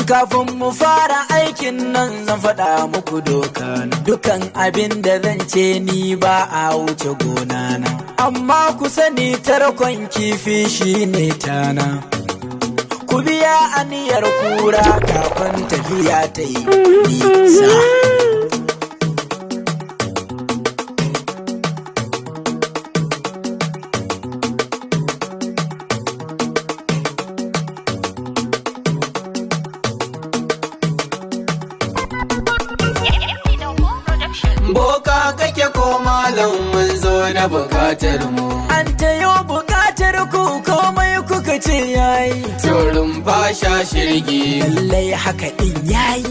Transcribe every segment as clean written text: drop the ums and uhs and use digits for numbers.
Kafin mu fara aikin nan zan faɗa muku doka na. Dukan abin da zan ce ni ba a wuce gona na. Amma ku sani tarkon kifi shine tana. Ku biya aniyar kura kafin tafiya ta yi nisa. Boka kake ko malam mun zo da bukatar mu. An tayo bukatar ku komai kuka ce yayi. Turin fasha shirgi. Lallai haka din yayi.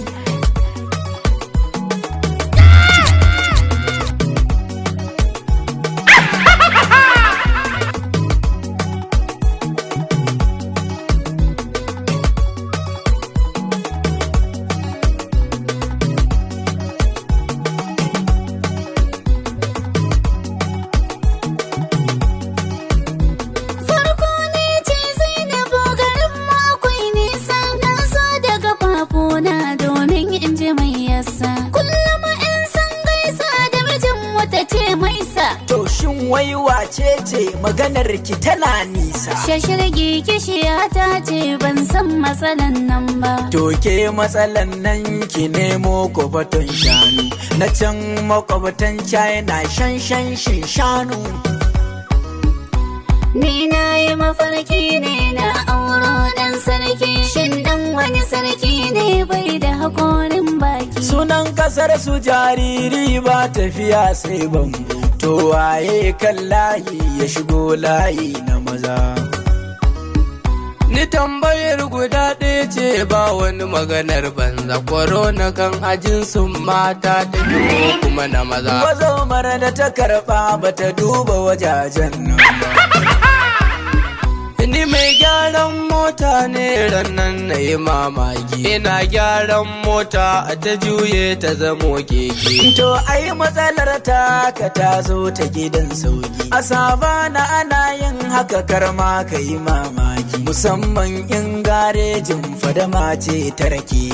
To shin wai wace ce maganar ki tana nisa? Shashirgi kishiya ta ce ban san matsalan nan ba. To ke matsalan nan ki nemo kwabaton shanu. Na can makwabtan China shan shanu. Ni na yi mafarki ne na auro dan sarki. Shin dan wani sarki ne bai da hakorin baki. Sunan kasar su jariri ba tafiya sai bambu. To waye kan layi ya shigo layi na maza. Ni tambayar guda ɗaya ce ba wani maganar banza. Korona kan ajin sun mata ta ko kuma na maza. Bazo mara da ta karɓa ba ta duba wajajen nan ba. Ni mai gyaran mota ne rannan na yi mamaki. Ina gyaran mota ta juye ta zamo keke. To ai matsalar ta ka ta zo ta gidan sauki. A Savana ana yin haka karma ka yi mamaki. Musamman in garejin fadama ce ta rake.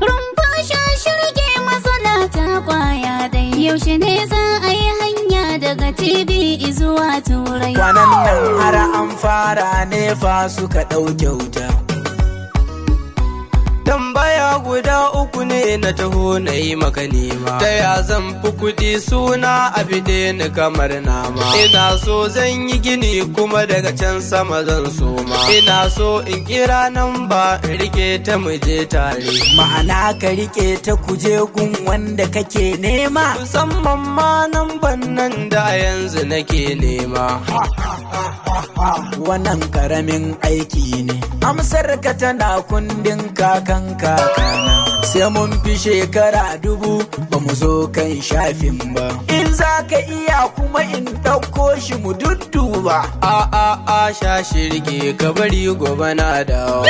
Rumfa shashirge matsala ta kwaya dai. Yaushe ne za a yi hanya daga TV zuwa Turai. Kwanan nan har an fara nefa suka ɗauke wuta. Tambaya guda uku ne na taho na yi maka nema. Ta ya zan fi kuɗi suna a bide ni kamar nama. Ina so zan yi gini kuma daga can sama zan soma. Ina so in kira nan ba in rike ta muje tare. Ma'ana ka rike ta kuje gun wanda kake nema. Musamman ma nan bannan da yanzu nake nema. Wannan karamin aiki ne. Amsar ka tana kundin kakan kakana. Sai mun fi shekara 1000 ba mu zo kan shafin ba. In za ka iya kuma in ɗauko shi mu dudduba. A sha shirge ka bari gobe na dawo.